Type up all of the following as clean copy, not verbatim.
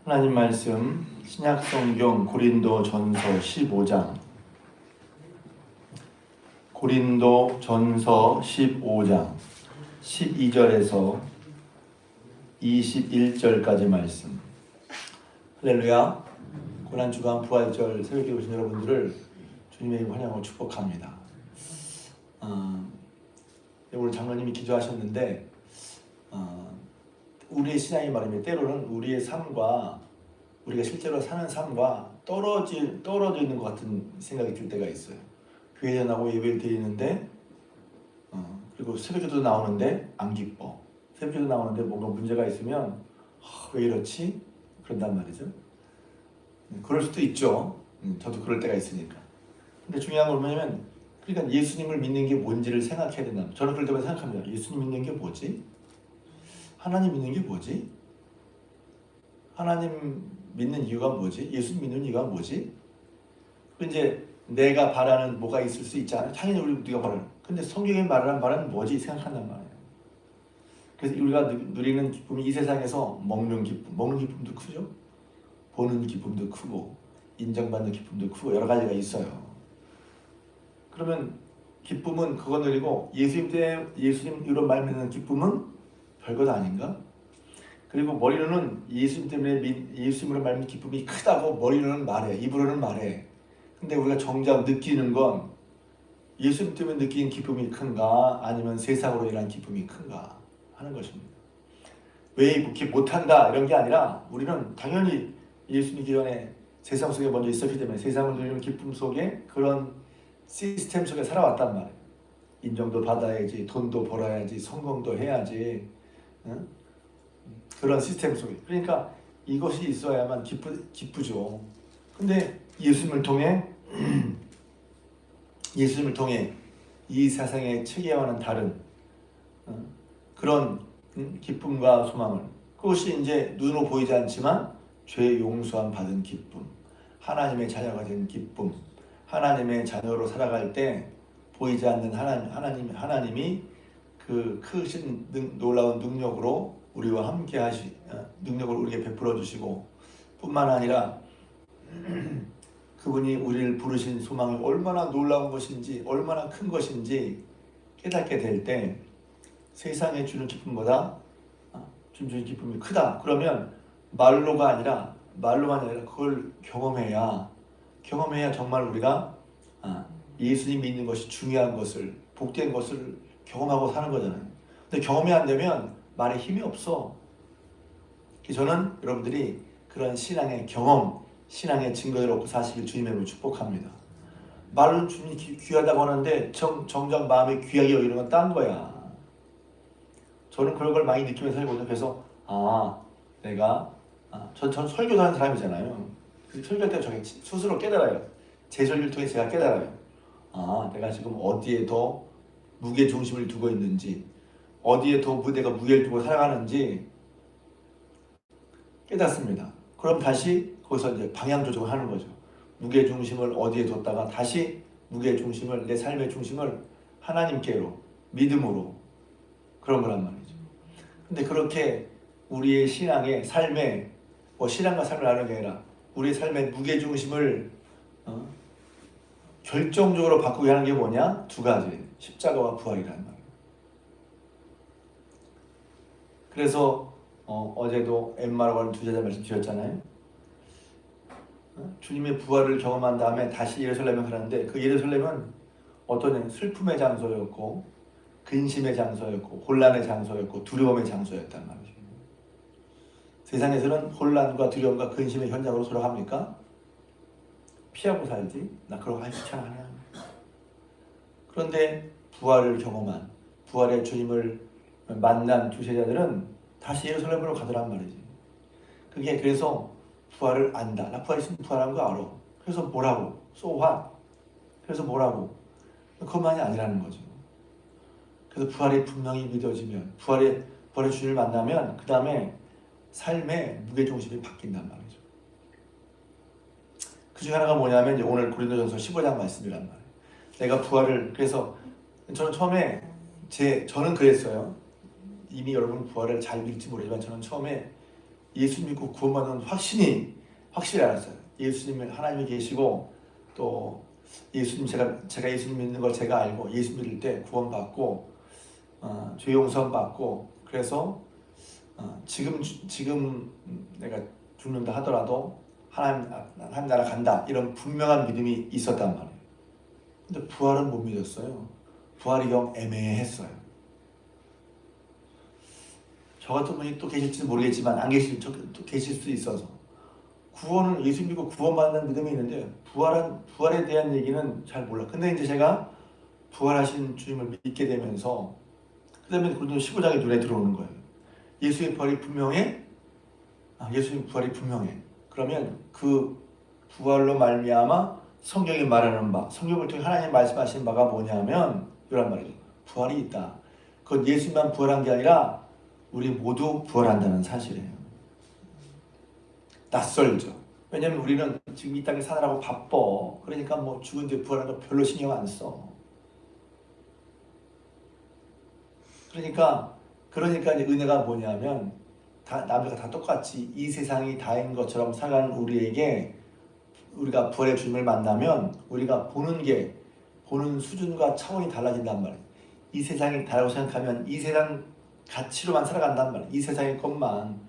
하나님 말씀 신약성경 고린도전서 15장 고린도전서 15장 12절에서 21절까지 말씀. 할렐루야. 고난주간 부활절 새벽에 오신 여러분들을 주님의 이름으로 환영하고 축복합니다. 오늘 장로님이 기도하셨는데 우리의 신앙이 말입니다. 때로는 우리의 삶과 우리가 실제로 사는 삶과 떨어져 있는 것 같은 생각이 들 때가 있어요. 교회에 나오고 예배를 드리는데 그리고 새벽기도 나오는데 안 기뻐. 새벽기도 나오는데 뭔가 문제가 있으면 왜 이렇지? 그런단 말이죠. 그럴 수도 있죠. 저도 그럴 때가 있으니까. 근데 중요한 건 뭐냐면 그러니까 예수님을 믿는 게 뭔지를 생각해야 된다. 저는 그럴 때마다 생각합니다. 예수님 믿는 게 뭐지? 하나님 믿는 게 뭐지? 하나님 믿는 이유가 뭐지? 예수 믿는 이유가 뭐지? 이제 내가 바라는 뭐가 있을 수 있잖아요. 당연히 우리가 바라는. 근데 성경에 말하는 바는 뭐지? 생각한단 말이에요. 그래서 우리가 누리는 기쁨이 이 세상에서 먹는 기쁨도 크죠. 보는 기쁨도 크고 인정받는 기쁨도 크고 여러 가지가 있어요. 그러면 기쁨은 그거 누리고 예수님 이런 말 믿는 기쁨은 별것 아닌가? 그리고 머리로는 예수님 때문에 예수님으로 말하는 기쁨이 크다고 머리로는 말해, 입으로는 말해. 근데 우리가 정작 느끼는 건 예수님 때문에 느끼는 기쁨이 큰가 아니면 세상으로 인한 기쁨이 큰가 하는 것입니다. 왜 이렇게 못한다 이런 게 아니라 우리는 당연히 예수님 기존에 세상 속에 먼저 있었기 때문에 세상을 누리는 기쁨 속에 그런 시스템 속에 살아왔단 말이에요. 인정도 받아야지, 돈도 벌어야지, 성공도 해야지. 응? 그런 시스템 속에. 그러니까 이것이 있어야만 기쁘죠. 근데 예수님을 통해 이 세상의 체계와는 다른 그런 기쁨과 소망을, 그것이 이제 눈으로 보이지 않지만 죄 용서함 받은 기쁨, 하나님의 자녀가 된 기쁨, 하나님의 자녀로 살아갈 때 보이지 않는 하나님이 그 크신 놀라운 능력으로 우리와 함께 능력을 우리에게 베풀어 주시고 뿐만 아니라 그분이 우리를 부르신 소망이 얼마나 놀라운 것인지 얼마나 큰 것인지 깨닫게 될 때 세상에 주는 기쁨보다 주는 기쁨이 크다. 그러면 말로만 아니라 그걸 경험해야 정말 우리가 예수님 믿는 것이 중요한 것을, 복된 것을 경험하고 사는 거잖아요. 근데 경험이 안 되면 말에 힘이 없어. 저는 여러분들이 그런 신앙의 경험, 신앙의 증거를 얻고 사시길 주님의 이름으로 축복합니다. 말은 주님이 귀하다고 하는데 정작 마음이 귀하게 여기는 건 딴 거야. 저는 그런 걸 많이 느끼면서 살거든요. 그래서 전 설교도 하는 사람이잖아요. 설교할 때 저게 스스로 깨달아요. 제 설교를 통해 제가 깨달아요. 내가 지금 어디에 더 무게 중심을 두고 있는지, 어디에 더 내가 무게를 두고 살아가는지 깨닫습니다. 그럼 다시 거기서 이제 방향 조정을 하는 거죠. 무게 중심을 어디에 뒀다가 다시 무게 중심을, 내 삶의 중심을 하나님께로, 믿음으로, 그런 거란 말이죠. 근데 그렇게 우리의 신앙의 삶에 신앙과 삶을 나누는 게 아니라 우리의 삶의 무게 중심을 결정적으로 바꾸게 하는 게 뭐냐? 두 가지. 십자가와 부활이라는 말이에요. 그래서 어제도 엠마라고 하는 두 제자 말씀 드렸잖아요. 주님의 부활을 경험한 다음에 다시 예루살렘에 가는데 그 예루살렘은 어떤 슬픔의 장소였고 근심의 장소였고 혼란의 장소였고 두려움의 장소였단 말이죠. 세상에서는 혼란과 두려움과 근심의 현장으로 돌아갑니까? 피하고 살지? 나 그런 거 귀찮아. 그런데 부활을 경험한, 부활의 주님을 만난 두 제자들은 다시 예루살렘으로 가더란 말이지. 그게 그래서 부활을 안다. 나 부활 있으면 부활한 거 알아. 그래서 뭐라고? So what? 그래서 뭐라고? 그것만이 아니라는 거죠. 그래서 부활이 분명히 믿어지면, 부활의 주님을 만나면 그 다음에 삶의 무게중심이 바뀐단 말이죠. 그 중에 하나가 뭐냐면 이제 오늘 고린도전서 15장 말씀이란 말이에요. 내가 부활을, 그래서 저는 처음에 저는 그랬어요. 이미 여러분 부활을 잘 믿을지 모르지만 저는 처음에 예수 믿고 구원받는 확신이 확실히 알았어요. 예수님이 하나님이 계시고 또 예수님 제가 예수님 믿는 걸 제가 알고 예수 믿을 때 구원받고 죄 용서 받고 그래서 지금 내가 죽는다 하더라도 하나님 나라 간다 이런 분명한 믿음이 있었단 말이에요. 근데 부활은 못 믿었어요. 부활이 영 애매했어요. 저 같은 분이 또 계실지 모르겠지만 안 계실 또 계실 수도 있어서 구원은 예수 믿고 구원받는 믿음이 있는데 부활에 대한 얘기는 잘 몰라. 근데 이제 제가 부활하신 주님을 믿게 되면서 그다음에 고린도 15장에 눈에 들어오는 거예요. 예수의 부활이 분명해. 예수의 부활이 분명해. 그러면 그 부활로 말미암아 성경이 말하는 바, 성경을 통해 하나님 말씀하시는 바가 뭐냐면 이란 말이죠. 부활이 있다. 그건 예수만 부활한 게 아니라 우리 모두 부활한다는 사실이에요. 낯설죠. 왜냐면 우리는 지금 이 땅에 사느라고 바빠. 그러니까 뭐 죽은 뒤에 부활하는 거 별로 신경 안 써. 그러니까 이제 은혜가 뭐냐면 남들과 다 똑같이 이 세상이 다인 것처럼 살아가는 우리에게 우리가 부활의 주님을 만나면 우리가 보는 수준과 차원이 달라진단 말이에요. 이 세상이 다라고 생각하면 이 세상 가치로만 살아간단 말이에요. 이 세상의 것만.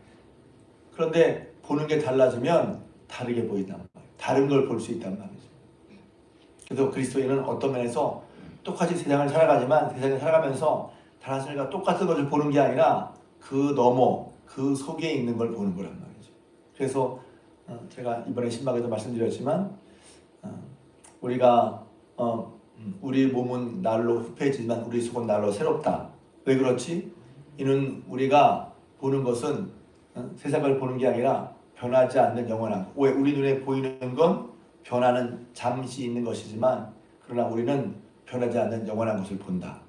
그런데 보는 게 달라지면 다르게 보인단 말이에요. 다른 걸 볼 수 있단 말이죠. 그래서 그리스도인은 어떤 면에서 똑같이 세상을 살아가지만 세상을 살아가면서 다른 사람과 똑같은 것을 보는 게 아니라 그 너머, 그 속에 있는 걸 보는 거란 말이죠. 그래서 제가 이번에 신방에도 말씀드렸지만 우리가 우리 몸은 날로 흡해지지만 우리 속은 날로 새롭다. 왜 그렇지? 이는 우리가 보는 것은 세상을 보는 게 아니라 변하지 않는 영원한 왜 우리 눈에 보이는 건 변하는 잠시 있는 것이지만 그러나 우리는 변하지 않는 영원한 것을 본다.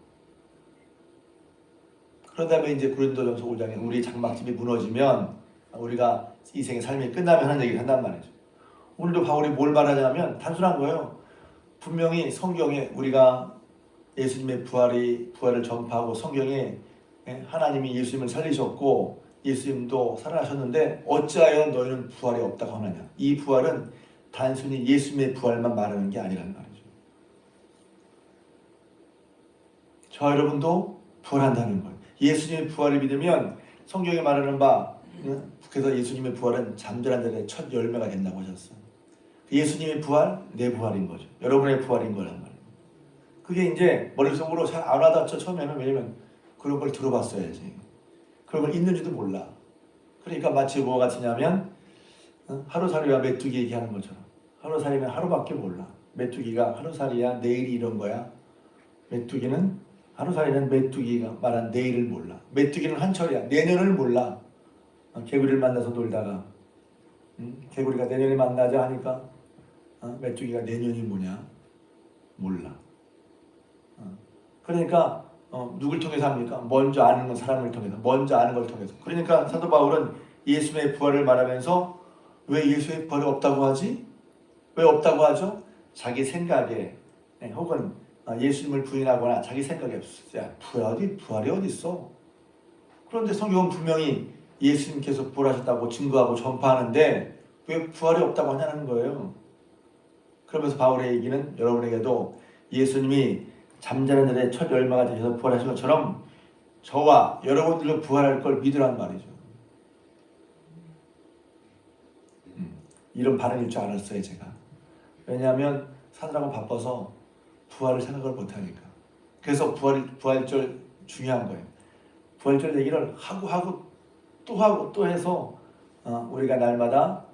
그런 다음에 이제 고린도전서 5장에 우리 장막집이 무너지면 우리가 이 생의 삶이 끝나면 하는 얘기를 한단 말이죠. 오늘도 바울이 뭘 말하냐면 단순한 거예요. 분명히 성경에 우리가 예수님의 부활을 전파하고 성경에 하나님이 예수님을 살리셨고 예수님도 살아나셨는데 어찌하여 너희는 부활이 없다고 하느냐. 이 부활은 단순히 예수님의 부활만 말하는 게 아니란 말이죠. 저와 여러분도 부활한다는 거예요. 예수님의 부활을 믿으면 성경에 말하는 바 그래서 예수님의 부활은 잠자는 자들의 첫 열매가 된다고 하셨어요. 예수님의 부활, 내 부활인 거죠. 여러분의 부활인 거란 말이에요. 그게 이제 머릿속으로 잘 안 와닿죠. 처음에는. 왜냐면 그런 걸 들어봤어야지. 그런 걸 있는지도 몰라. 그러니까 마치 뭐 같으냐면 하루살이와 메뚜기 얘기하는 것처럼 하루살이면 하루밖에 몰라. 메뚜기가 하루살이야 내일이 이런 거야. 하루살이는 메뚜기가 말한 내일을 몰라. 메뚜기는 한철이야. 내년을 몰라. 개구리를 만나서 놀다가 개구리가 내년에 만나자 하니까 메뚜기가 내년이 뭐냐 몰라. 그러니까 누굴 통해서 합니까? 먼저 아는 사람을 통해서, 먼저 아는 걸 통해서. 그러니까 사도 바울은 예수의 부활을 말하면서 왜 예수의 부활이 없다고 하지? 왜 없다고 하죠? 자기 생각에 혹은 예수님을 부인하거나 자기 생각에 야, 부활이 어디 있어? 그런데 성경은 분명히 예수님께서 부활하셨다고 증거하고 전파하는데 왜 부활이 없다고 하냐는 거예요. 그러면서 바울의 얘기는 여러분에게도 예수님이 잠자는 자들의 첫 열매가 되셔서 부활하신 것처럼 저와 여러분들도 부활할 걸 믿으란 말이죠. 이런 반응일 줄 알았어요 제가. 왜냐하면 사느라고 바빠서 부활을 생각을 못하니까. 그래서 부활절 중요한 거예요. 부활절 얘기를 하고 또 해서 우리가 날마다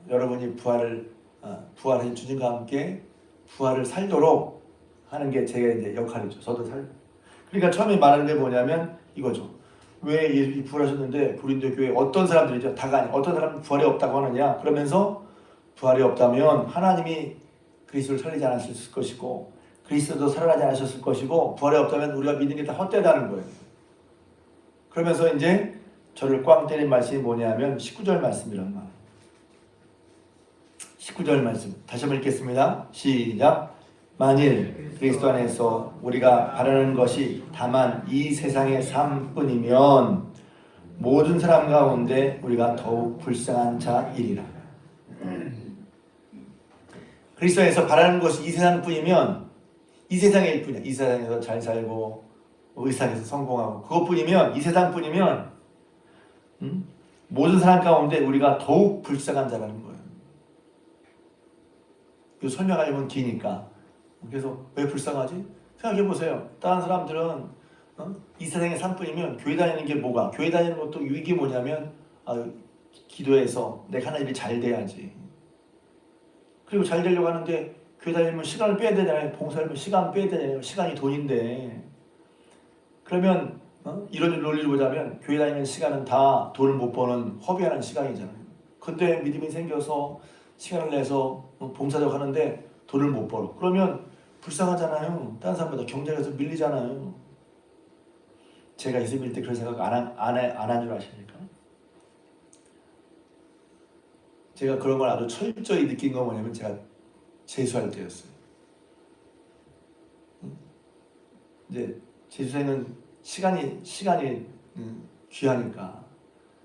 여러분이 부활하신 주님과 함께 부활을 살도록 하는 게 제 이제 역할이죠. 저도 그러니까 처음에 말하는 게 뭐냐면 이거죠. 왜 예수님이 부활하셨는데 고린도 교회 어떤 사람들이죠? 다가 아니고 어떤 사람은 부활이 없다고 하느냐? 그러면서 부활이 없다면 하나님이 그리스도를 살리지 않으셨을 것이고 그리스도도 살아나지 않으셨을 것이고 부활이 없다면 우리가 믿는 게 다 헛되다는 거예요. 그러면서 이제 저를 꽝 때린 말씀이 뭐냐면 19절 말씀이란 말. 19절 말씀 다시 한번 읽겠습니다. 시작. 만일 그리스도 안에서 우리가 바라는 것이 다만 이 세상의 삶뿐이면 모든 사람 가운데 우리가 더욱 불쌍한 자이리라. 그리스도에서 바라는 것이 이 세상뿐이면 이 세상일 뿐이야. 이 세상에서 잘 살고 이 세상에서 성공하고 그것뿐이면 이 세상뿐이면 모든 사람 가운데 우리가 더욱 불쌍한 자라는 거예요. 이거 설명하려면 기니까. 그래서 왜 불쌍하지? 생각해 보세요. 다른 사람들은 이 세상의 삶뿐이면 교회 다니는 게 뭐가? 교회 다니는 것도 유익이 뭐냐면 기도해서 내가 하는 일이 잘 돼야지. 그리고 잘 되려고 하는데 교회 다니면 시간을 빼야 되잖아요. 봉사하면 시간 빼야 되잖아요. 시간이 돈인데. 그러면 이런 논리를 보자면 교회 다니는 시간은 다 돈을 못 버는 허비하는 시간이잖아요. 근데 믿음이 생겨서 시간을 내서 봉사적 하는데 돈을 못 벌어. 그러면 불쌍하잖아요. 다른 사람보다 경쟁에서 밀리잖아요. 제가 예수 믿을 때 그런 생각 안 한 줄 아십니까? 제가 그런 걸 아주 철저히 느낀 건 뭐냐면 제가 재수할 때였어요. 이제 재수생은 시간이 귀하니까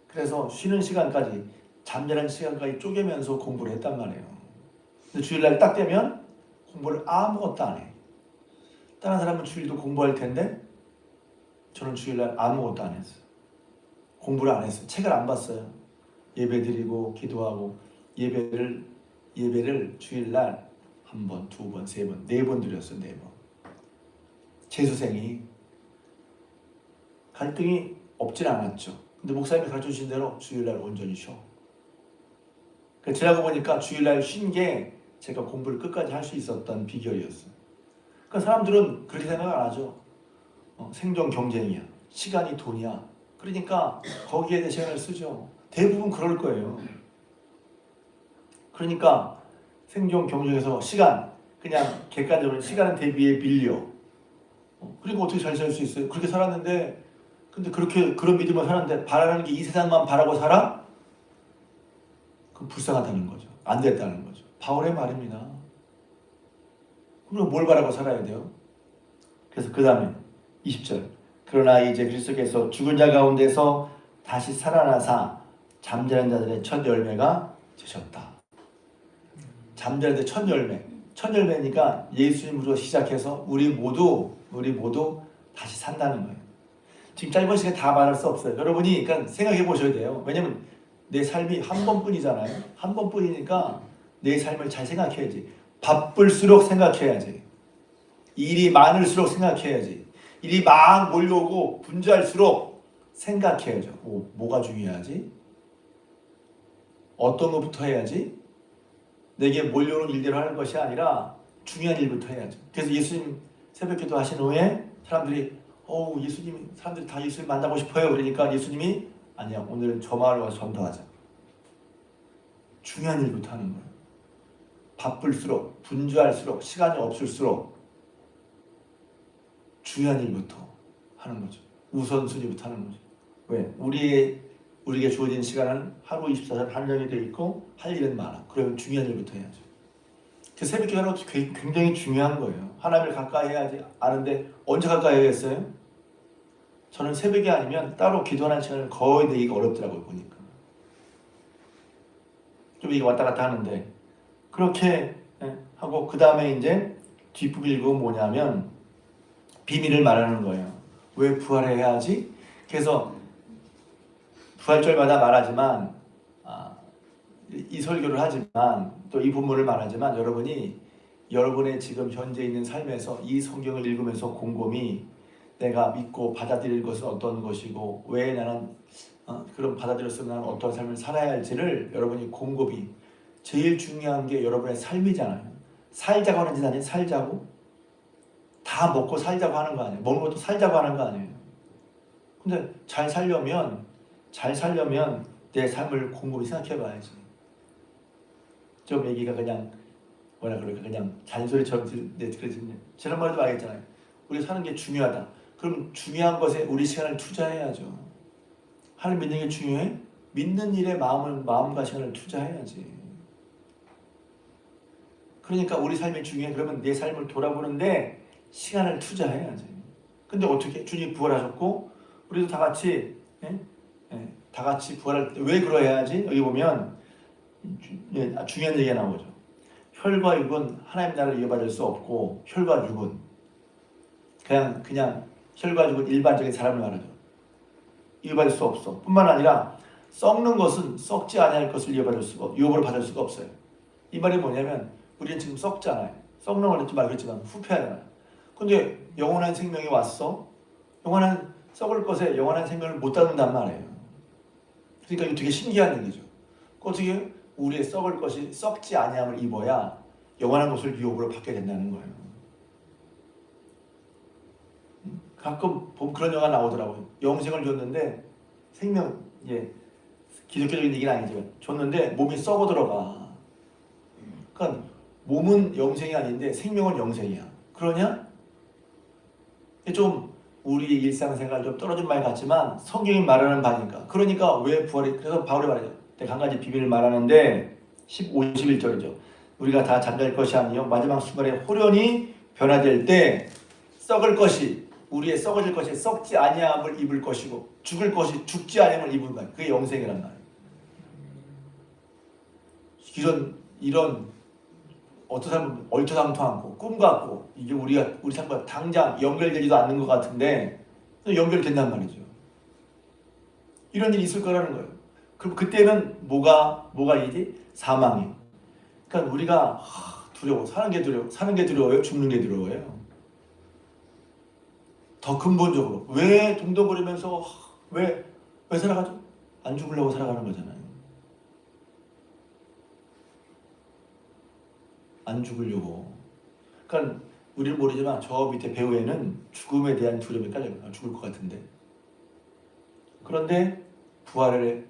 그래서 쉬는 시간까지 잠자는 시간까지 쪼개면서 공부를 했단 말이에요. 근데 주일날 딱 되면 공부를 아무것도 안 해. 다른 사람은 주일도 공부할 텐데 저는 주일날 아무것도 안 했어요. 공부를 안 했어요. 책을 안 봤어요. 예배 드리고 기도하고 예배를 주일날 한 번, 두 번, 세 번, 네 번 드렸어요. 네 번. 재수생이 갈등이 없진 않았죠. 근데 목사님이 가르쳐주신 대로 주일날 온전히 쉬어. 지나고 보니까 주일날 쉰 게 제가 공부를 끝까지 할 수 있었던 비결이었어요. 그러니까 사람들은 그렇게 생각 안 하죠. 생존 경쟁이야. 시간이 돈이야. 그러니까 거기에 대해 시간을 쓰죠. 대부분 그럴 거예요. 그러니까 생존 경쟁에서 시간, 그냥 객관적으로 시간은 대비해 빌려. 그리고 어떻게 잘 살 수 있어요? 그렇게 살았는데 근데 그런 믿음을 사는데 바라는 게 이 세상만 바라고 살아? 그럼 불쌍하다는 거죠. 안 됐다는 거죠. 바울의 말입니다. 그럼 뭘 바라고 살아야 돼요? 그래서 그 다음에 20절. 그러나 이제 그리스도께서 죽은 자 가운데서 다시 살아나사 잠자는 자들의 첫 열매가 되셨다. 잠자는 자들의 첫 열매. 첫 열매니까 예수님으로 시작해서 우리 모두 다시 산다는 거예요. 지금 짧은 시간에 다 말할 수 없어요. 여러분이 그러니까 생각해 보셔야 돼요. 왜냐면 내 삶이 한 번뿐이잖아요. 한 번뿐이니까 내 삶을 잘 생각해야지. 바쁠수록 생각해야지. 일이 많을수록 생각해야지. 일이 막 몰려오고 분주할수록 생각해야죠. 뭐가 중요하지? 어떤 것부터 해야지? 내게 몰려오는 일대로 하는 것이 아니라 중요한 일부터 해야죠. 그래서 예수님 새벽기도 하신 후에 사람들이 사람들이 다 예수님 만나고 싶어요. 그러니까 예수님이 아니야. 오늘은 저 마을 와서 전도하자. 중요한 일부터 하는 거예요. 바쁠수록 분주할수록 시간이 없을수록 중요한 일부터 하는 거죠. 우선순위부터 하는 거죠. 왜? 우리에게 주어진 시간은 하루 24시간 한정이 되어 있고 할 일은 많아. 그러면 중요한 일부터 해야죠. 그 새벽 기도하는 것도 굉장히 중요한 거예요. 하나님을 가까이 해야지 아는데 언제 가까이 해야겠어요? 저는 새벽이 아니면 따로 기도하는 시간을 거의 내기가 어렵더라고요. 보니까. 좀 이게 왔다 갔다 하는데 그렇게 하고 그 다음에 이제 뒷부분 읽으면 뭐냐면 비밀을 말하는 거예요. 왜 부활해야 하지? 그래서 부활절마다 말하지만 이 설교를 하지만 또 이 본문을 말하지만 여러분의 지금 현재 있는 삶에서 이 성경을 읽으면서 곰곰이 내가 믿고 받아들일 것은 어떤 것이고 왜 나는 그런 받아들였으면 나는 어떤 삶을 살아야 할지를 여러분이 곰곰이 제일 중요한 게 여러분의 삶이잖아요. 살자고 하는 짓 아니에요? 살자고? 다 먹고 살자고 하는 거 아니에요? 먹는 것도 살자고 하는 거 아니에요? 근데 잘 살려면 내 삶을 곰곰이 생각해 봐야지. 좀 얘기가 그냥 뭐라 그럴까 그냥 잔소리처럼 들려지는데 지난번에도 말했잖아요. 우리 사는 게 중요하다. 그럼 중요한 것에 우리 시간을 투자해야죠. 하나님 믿는 게 중요해? 믿는 일에 마음과 시간을 투자해야지. 그러니까 우리 삶이 중요해. 그러면 내 삶을 돌아보는데 시간을 투자해야지. 근데 어떻게? 주님 부활하셨고 우리도 다 같이 다 같이 부활할 때 왜 그러해야지? 여기 보면 중요한 얘기가 나오죠. 혈과 육은 하나님 나라를 이어받을 수 없고 혈과 육은 그냥 혈과 육은 일반적인 사람을 말하죠. 이어받을 수 없어. 뿐만 아니라 썩는 것은 썩지 아니할 것을 유업으로 받을 수가 없어요. 이 말이 뭐냐면 우리는 지금 썩잖아요. 썩는 건 좀 알겠지만 후패하잖아요. 근데 영원한 생명이 왔어. 영원한 썩을 것에 영원한 생명을 못 받는단 말이에요. 그러니까 이거 되게 신기한 얘기죠. 어떻게 우리의 썩을 것이 썩지 아니함을 입어야 영원한 것을 유업으로 받게 된다는 거예요. 가끔 보면 그런 영화 나오더라고요. 영생을 줬는데 생명, 기독교적인 얘기는 아니지만 줬는데 몸이 썩어 들어가. 그러니까 몸은 영생이 아닌데 생명은 영생이야. 그러냐? 좀 우리의 일상생활 좀 떨어진 말 같지만 성경이 말하는 바니까. 그러니까 왜 부활이, 그래서 바울이 말하죠. 한 가지 비밀을 말하는데 51절이죠. 우리가 다 잠잘 것이 아니요 마지막 순간에 호련히 변화될 때 썩을 것이, 우리의 썩어질 것이 썩지 아니함을 입을 것이고 죽을 것이 죽지 아니함을 입은 거야. 그게 영생이란 말이에요. 이런 어떤 사람은 얼토당토하고 꿈 같고 이게 우리 삶과 당장 연결되지도 않는 것 같은데 연결된단 말이죠. 이런 일이 있을 거라는 거예요. 그럼 그때는 뭐가 이지? 사망이. 그러니까 우리가 두려워, 사는 게 두려워요, 죽는 게 두려워요. 더 근본적으로 왜 동동거리면서 왜 살아가죠? 안 죽으려고 살아가는 거잖아요. 안 죽으려고. 그러니까 우리는 모르지만 저 밑에 배후에는 죽음에 대한 두려움이 깔려요. 죽을 것 같은데. 그런데 부활에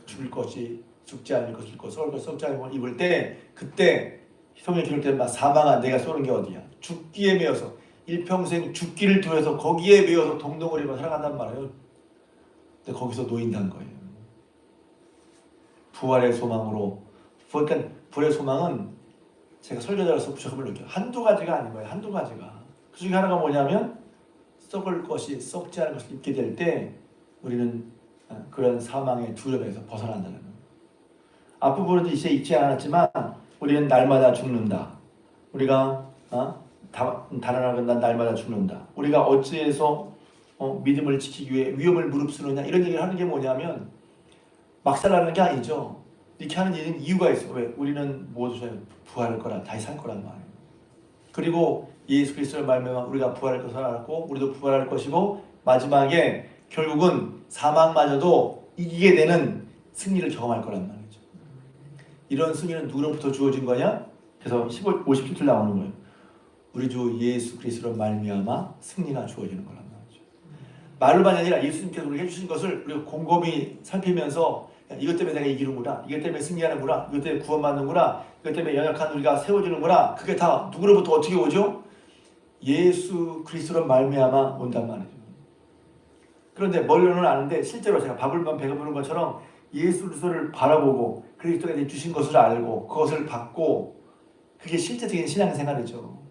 죽을 것이 죽지 않을 것일 것, 썩을 것이 썩지 않을 것을 입을 때, 그때 성경에 기록된 사망한 내가 쏘는 게 어디야? 죽기에 매여서 일평생 죽기를 두려워서 거기에 매여서 동동거리며 살아간단 말이에요. 근데 거기서 놓인다는 거예요. 부활의 소망으로. 그러니까 부활의 소망은 제가 설교자로서 부족함을 느껴요. 한두 가지가 아닌 거예요. 한두 가지가. 그 중에 하나가 뭐냐면 썩을 것이 썩지 않을 것을 입게 될 때 우리는 그런 사망의 두려움에서 벗어난다는 거예요. 앞부분은 이제 읽지 않았지만 우리는 날마다 죽는다. 우리가 달아나는 날마다 죽는다. 우리가 어찌해서 믿음을 지키기 위해 위험을 무릅쓰느냐 이런 얘기를 하는 게 뭐냐면 막 살라는 게 아니죠. 이렇게 하는 일은 이유가 있어. 왜? 우리는 모두 부활할 거라, 다시 살 거란 말이에요. 그리고 예수 그리스도를 말미암아 우리가 부활할 것을 알았고 우리도 부활할 것이고 마지막에 결국은 사망마저도 이기게 되는 승리를 경험할 거란 말이죠. 이런 승리는 누구로부터 주어진 거냐? 그래서 57절 나오는 거예요. 우리 주 예수 그리스도로 말미암아 승리가 주어지는 거란 말이죠. 말로만이 아니라 예수님께서 우리에게 해주신 것을 우리가 곰곰이 살피면서 이것 때문에 내가 이기는구나, 이것 때문에 승리하는구나, 이것 때문에 구원받는구나, 이것 때문에 연약한 우리가 세워지는구나. 그게 다 누구로부터 어떻게 오죠? 예수 그리스도로 말미암아 온단 말이죠. 그런데 머리로는 아는데 실제로 제가 밥을만 배고프는 것처럼 예수 그리스도를 바라보고 그리스도가 주신 것을 알고 그것을 받고 그게 실제적인 신앙생활이죠.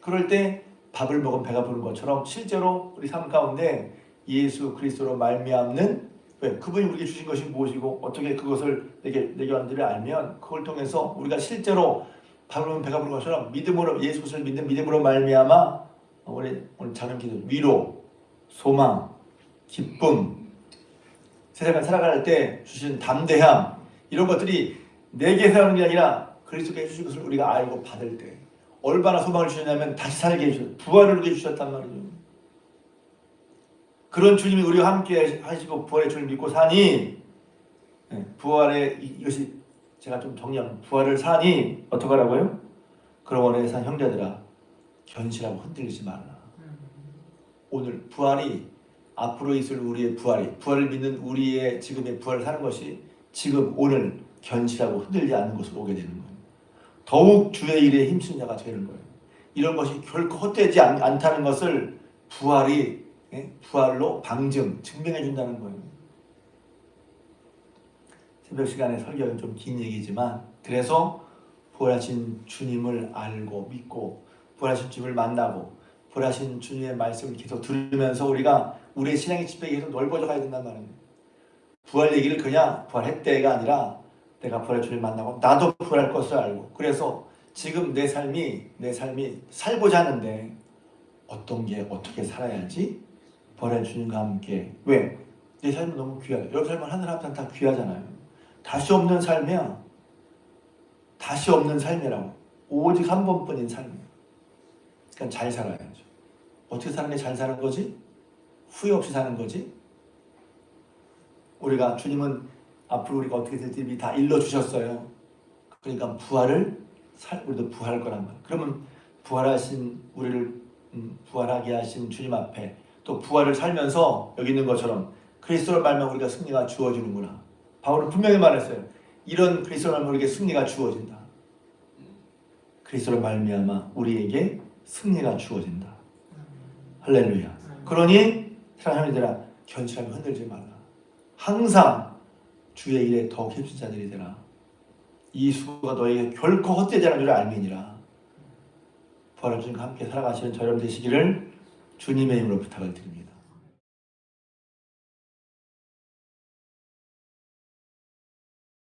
그럴 때 밥을 먹으면 배가 부른 것처럼 실제로 우리 삶 가운데 예수 그리스도로 말미암는, 왜? 그분이 우리에게 주신 것이 무엇이고 어떻게 그것을 내게 왔는지를 알면 그걸 통해서 우리가 실제로 밥을 먹으면 배가 부른 것처럼 믿음으로 예수 그리스도를 믿는 믿음으로 말미암아 오늘 작은 기도, 위로, 소망, 기쁨, 세상을 살아갈 때 주신 담대함, 이런 것들이 내게서 하는 게 아니라 그리스도께 해주신 것을 우리가 알고 받을 때 얼마나 소망을 주셨냐면 다시 살게 해주셨, 부활을 우리에게 주셨단 말이죠. 그런 주님이 우리와 함께 하시고 부활의 주를 믿고 사니, 부활의 이것이 제가 좀 정리하면 부활을 사니 어떻게 하라고요? 그런 원에 산 형제들아 견실하고 흔들리지 말라. 오늘 부활이 앞으로 있을 우리의 부활을 믿는 우리의 지금의 부활을 사는 것이 지금 오늘 견실하고 흔들리지 않는 것으로 오게 되는 거예요. 더욱 주의 일에 힘쓰는 자가 되는 거예요. 이런 것이 결코 헛되지 않다는 것을 부활로 증명해 준다는 거예요. 새벽 시간에 설교는 좀 긴 얘기지만 그래서 부활하신 주님을 알고 믿고 부활하신 주님을 만나고 부활하신 주님의 말씀을 계속 들으면서 우리가 우리의 신앙의 지평이 계속 넓어져 가야 된단 말이에요. 부활 얘기를 그냥 부활했대가 아니라 내가 부활의 주를 만나고 나도 부활할 것을 알고, 그래서 지금 내 삶이 살고자 하는데 어떤 게 어떻게 살아야지 부활의 주님과 함께. 왜? 내 삶은 너무 귀하다. 여러분 삶은 하늘 앞에 다 귀하잖아요. 다시 없는 삶이야. 다시 없는 삶이라고. 오직 한 번뿐인 삶이야. 그러니까 잘 살아야죠. 어떻게 사는 게 잘 사는 거지? 후회 없이 사는 거지? 우리가 주님은 앞으로 우리가 어떻게 될지 이미 다 일러주셨어요. 그러니까 우리도 부활할 거란 말이에요. 그러면 부활하신 우리를 부활하게 하신 주님 앞에 또 부활을 살면서 여기 있는 것처럼 그리스도를 말면 우리가 승리가 주어지는구나. 바울은 분명히 말했어요. 이런 그리스도를 말면 우리에게 승리가 주어진다. 그리스도를 말미암아 우리에게 승리가 주어진다. 할렐루야. 그러니 사랑하는 자들아, 견실하면 흔들지 말라. 항상 주의 일에 더욱 힘쓴 자들이 되라. 이 수고가 너에게 결코 헛되지 않은 줄 알미니라. 부활의 주님과 함께 살아가시는 저 여러분 되시기를 주님의 이름으로 부탁을 드립니다.